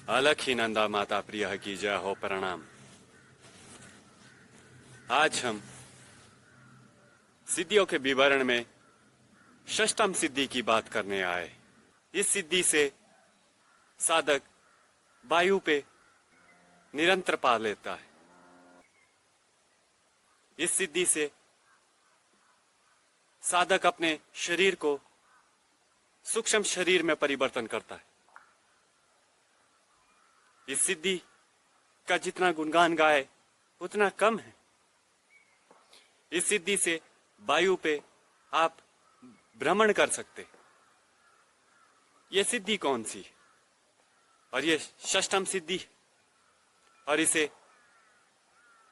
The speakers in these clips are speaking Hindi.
अलख ही नंदा माता प्रिय की जय हो प्रणाम। आज हम सिद्धियों के विवरण में षष्ठम सिद्धि की बात करने आए। इस सिद्धि से साधक वायु पे निरंतर पा लेता है। इस सिद्धि से साधक अपने शरीर को सूक्ष्म शरीर में परिवर्तन करता है। इस सिद्धि का जितना गुणगान गाए उतना कम है। इस सिद्धि से वायु पे आप भ्रमण कर सकते। ये सिद्धि कौन सी है? और ये षष्ठम सिद्धि है और इसे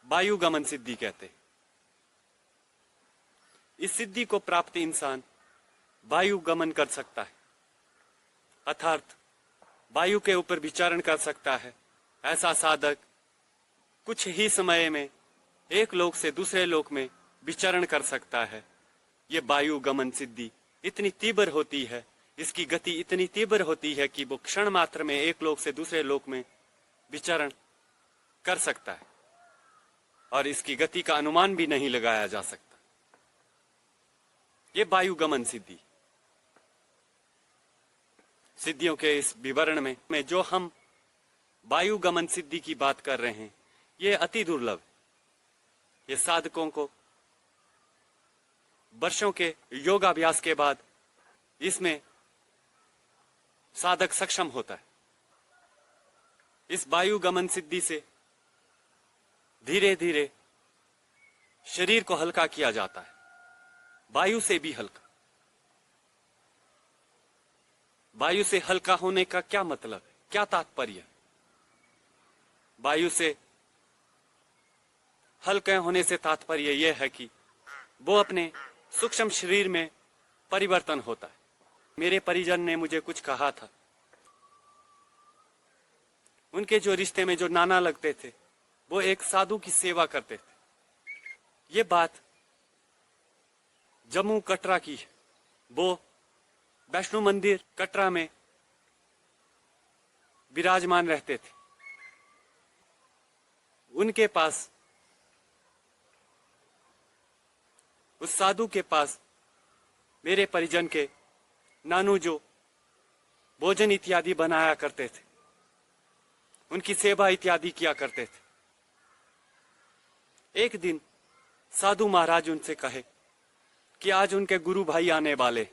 वायु गमन सिद्धि कहते हैं। इस सिद्धि को प्राप्त इंसान वायु गमन कर सकता है, अर्थात वायु के ऊपर विचरण कर सकता है। ऐसा साधक कुछ ही समय में एक लोक से दूसरे लोक में विचरण कर सकता है। ये वायु गमन सिद्धि इतनी तीव्र होती है, इसकी गति इतनी तीव्र होती है कि वो क्षण मात्र में एक लोक से दूसरे लोक में विचरण कर सकता है और इसकी गति का अनुमान भी नहीं लगाया जा सकता। ये वायु गमन सिद्धि। सिद्धियों के इस विवरण में जो हम वायु गमन सिद्धि की बात कर रहे हैं, ये अति दुर्लभ। ये साधकों को वर्षों के योगाभ्यास के बाद इसमें साधक सक्षम होता है। इस वायु गमन सिद्धि से धीरे धीरे शरीर को हल्का किया जाता है, वायु से भी हल्का। वायु से हल्का होने का क्या मतलब है, क्या तात्पर्य? वायु से हल्के होने से तात्पर्य यह है कि वो अपने सूक्ष्म शरीर में परिवर्तन होता है। मेरे परिजन ने मुझे कुछ कहा था। उनके जो रिश्ते में जो नाना लगते थे, वो एक साधु की सेवा करते थे। ये बात जम्मू कटरा की है। वो वैष्णो मंदिर कटरा में विराजमान रहते थे। उनके पास, उस साधु के पास मेरे परिजन के नानू जो भोजन इत्यादि बनाया करते थे, उनकी सेवा इत्यादि किया करते थे। एक दिन साधु महाराज उनसे कहे कि आज उनके गुरु भाई आने वाले,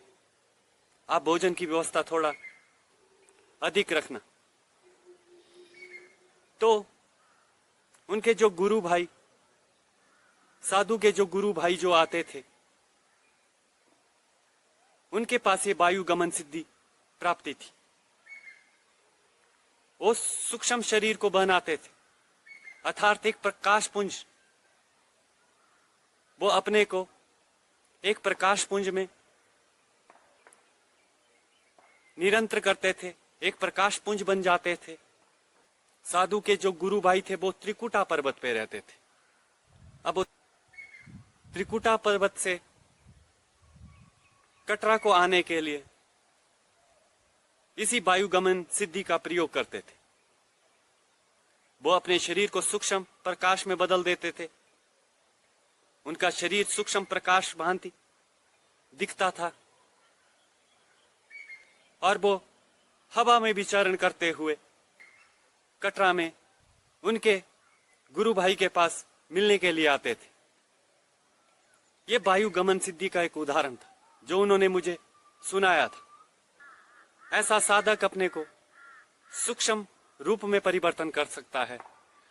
आप भोजन की व्यवस्था थोड़ा अधिक रखना। तो उनके जो गुरु भाई, साधु के जो गुरु भाई जो आते थे, उनके पास ये वायु गमन सिद्धि प्राप्ति थी। वो सूक्ष्म शरीर को बनाते थे, अर्थात एक प्रकाश पुंज। वो अपने को एक प्रकाश पुंज में निरंतर करते थे, एक प्रकाश पुंज बन जाते थे। साधु के जो गुरु भाई थे वो त्रिकुटा पर्वत पे रहते थे। अब वो त्रिकुटा पर्वत से कटरा को आने के लिए इसी वायु गमन सिद्धि का प्रयोग करते थे। वो अपने शरीर को सूक्ष्म प्रकाश में बदल देते थे। उनका शरीर सूक्ष्म प्रकाश भांति दिखता था और वो हवा में विचरण करते हुए कटरा में उनके गुरु भाई के पास मिलने के लिए आते थे। ये वायु गमन सिद्धि का एक उदाहरण था जो उन्होंने मुझे सुनाया था। ऐसा साधक अपने को सूक्ष्म रूप में परिवर्तन कर सकता है,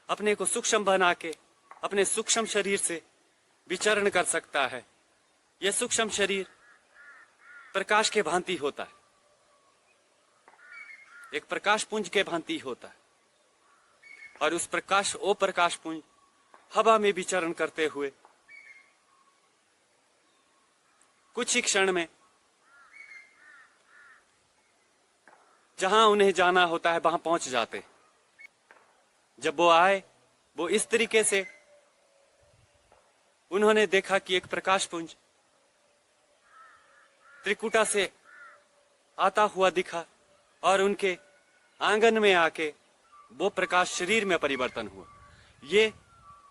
अपने को सूक्ष्म बना के अपने सूक्ष्म शरीर से विचरण कर सकता है। यह सूक्ष्म शरीर प्रकाश के भांति होता है, एक प्रकाश पुंज के भांति होता है और उस प्रकाश ओ प्रकाश पुंज हवा में विचरण करते हुए कुछ ही क्षण में जहां उन्हें जाना होता है वहां पहुंच जाते। जब वो आए, वो इस तरीके से उन्होंने देखा कि एक प्रकाश पुंज त्रिकुटा से आता हुआ दिखा और उनके आंगन में आके वो प्रकाश शरीर में परिवर्तन हुआ। ये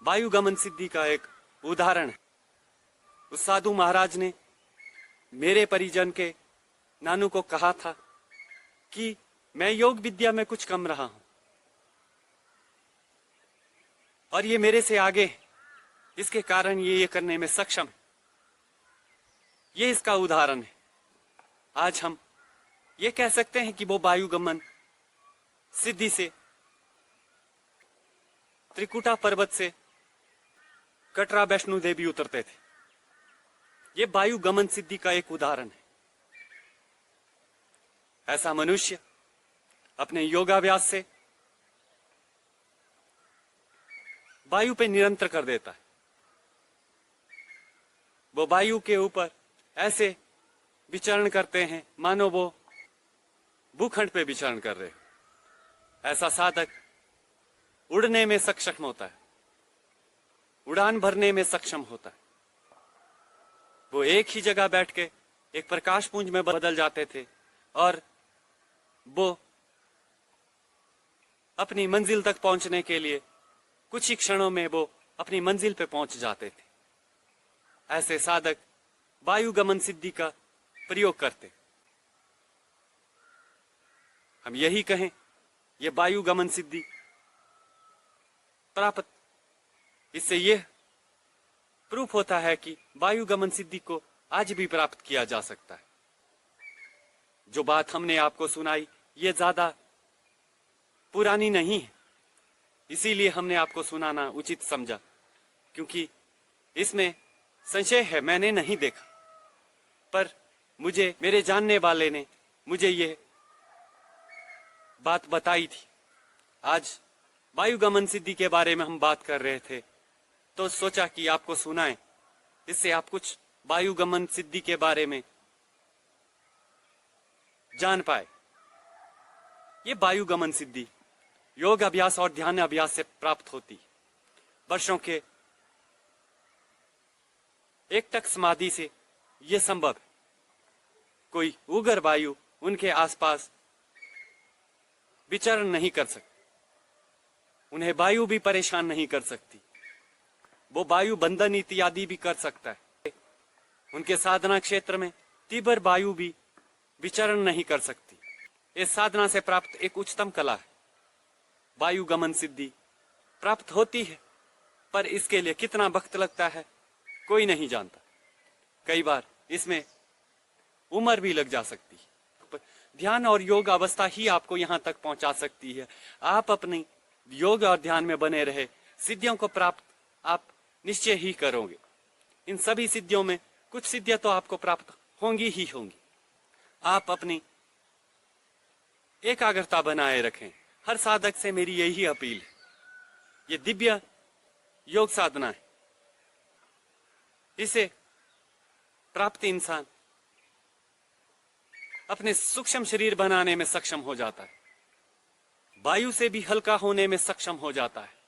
वायुगमन सिद्धि का एक उदाहरण है। उस साधु महाराज ने मेरे परिजन के नानू को कहा था कि मैं योग विद्या में कुछ कम रहा हूं और ये मेरे से आगे है, इसके कारण ये करने में सक्षम है। ये इसका उदाहरण है। आज हम ये कह सकते हैं कि वो वायुगमन सिद्धि से त्रिकुटा पर्वत से कटरा वैष्णो देवी उतरते थे। ये वायुगमन सिद्धि का एक उदाहरण है। ऐसा मनुष्य अपने योगाभ्यास से वायु पे निरंतर कर देता है। वो वायु के ऊपर ऐसे विचरण करते हैं मानो वो भूखंड पे विचरण कर रहे हो। ऐसा साधक उड़ने में सक्षम होता है, उड़ान भरने में सक्षम होता है। वो एक ही जगह बैठ के एक प्रकाश पुंज में बदल जाते थे और वो अपनी मंजिल तक पहुंचने के लिए कुछ ही क्षणों में वो अपनी मंजिल पे पहुंच जाते थे। ऐसे साधक वायुगमन सिद्धि का प्रयोग करते। हम यही कहें, ये वायुगमन सिद्धि प्राप्त, इससे यह प्रूफ होता है कि वायुगमन सिद्धि को आज भी प्राप्त किया जा सकता है। जो बात हमने आपको सुनाई ये ज्यादा पुरानी नहीं है, इसीलिए हमने आपको सुनाना उचित समझा, क्योंकि इसमें संशय है। मैंने नहीं देखा, पर मुझे मेरे जानने वाले ने मुझे ये बात बताई थी। आज वायुगमन सिद्धि के बारे में हम बात कर रहे थे तो सोचा कि आपको सुनाएं, इससे आप कुछ वायुगमन सिद्धि के बारे में जान पाए। ये वायुगमन सिद्धि योग अभ्यास और ध्यान अभ्यास से प्राप्त होती। वर्षों के एकटक समाधि से यह संभव है। कोई उग्र वायु उनके आसपास विचरण नहीं कर सकती, उन्हें वायु भी परेशान नहीं कर सकती। वो वायु बंधन इत्यादि भी कर सकता है। उनके साधना क्षेत्र में तीव्र वायु भी विचरण नहीं कर सकती। इस साधना से प्राप्त एक उच्चतम कला है। वायुगमन सिद्धि प्राप्त होती है, पर इसके लिए कितना वक्त लगता है कोई नहीं जानता। कई बार इसमें उम्र भी लग जा सकती है। ध्यान और योग अवस्था ही आपको यहां तक पहुंचा सकती है। आप अपनी योग और ध्यान में बने रहे, सिद्धियों को प्राप्त आप निश्चय ही करोगे। इन सभी सिद्धियों में कुछ सिद्धियां तो आपको प्राप्त होंगी ही होंगी। आप अपनी एकाग्रता बनाए रखें। हर साधक से मेरी यही अपील है। ये दिव्य योग साधना है, इसे प्राप्त इंसान अपने सूक्ष्म शरीर बनाने में सक्षम हो जाता है, वायु से भी हल्का होने में सक्षम हो जाता है,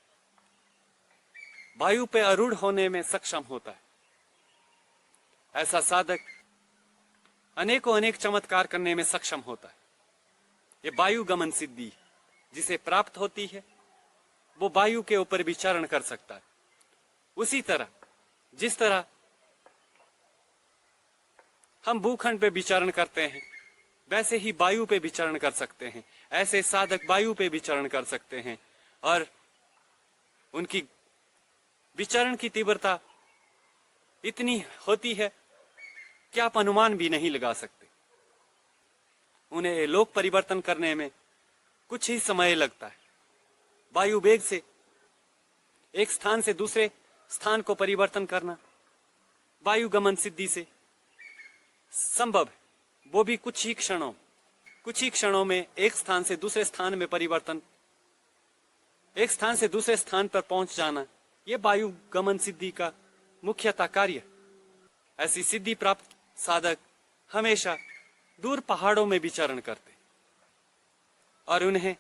वायु पे आरूढ़ होने में सक्षम होता है। ऐसा साधक अनेकों अनेक चमत्कार करने में सक्षम होता है। ये वायुगमन सिद्धि जिसे प्राप्त होती है वो वायु के ऊपर विचरण कर सकता है। उसी तरह जिस तरह हम भूखंड पे विचरण करते हैं, वैसे ही वायु पे विचरण कर सकते हैं। ऐसे साधक वायु पे विचरण कर सकते हैं और उनकी विचरण की तीव्रता इतनी होती है कि आप अनुमान भी नहीं लगा सकते। उन्हें लोक परिवर्तन करने में कुछ ही समय लगता है। वायु वेग से एक स्थान से दूसरे स्थान को परिवर्तन करना वायुगमन सिद्धि से संभव है, वो भी कुछ ही क्षणों में एक स्थान से दूसरे स्थान में परिवर्तन, एक स्थान से दूसरे स्थान पर पहुंच जाना, यह वायुगमन सिद्धि का मुख्यतः कार्य। ऐसी सिद्धि प्राप्त साधक हमेशा दूर पहाड़ों में विचरण करते और उन्हें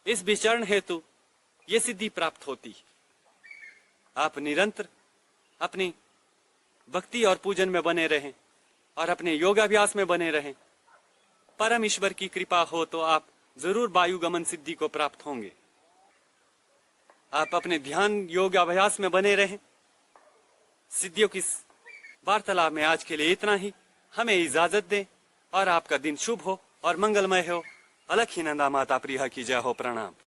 इस विचरण हेतु ये सिद्धि प्राप्त होती। आप निरंतर अपनी भक्ति और पूजन में बने रहें और अपने योगाभ्यास में बने रहें। परम ईश्वर की कृपा हो तो आप जरूर वायुगमन सिद्धि को प्राप्त होंगे। आप अपने ध्यान योग अभ्यास में बने रहें। सिद्धियों की वार्तालाप में आज के लिए इतना ही। हमें इजाजत दें और आपका दिन शुभ हो और मंगलमय हो। अलख ही नंदा माता प्रिया की जय हो। प्रणाम।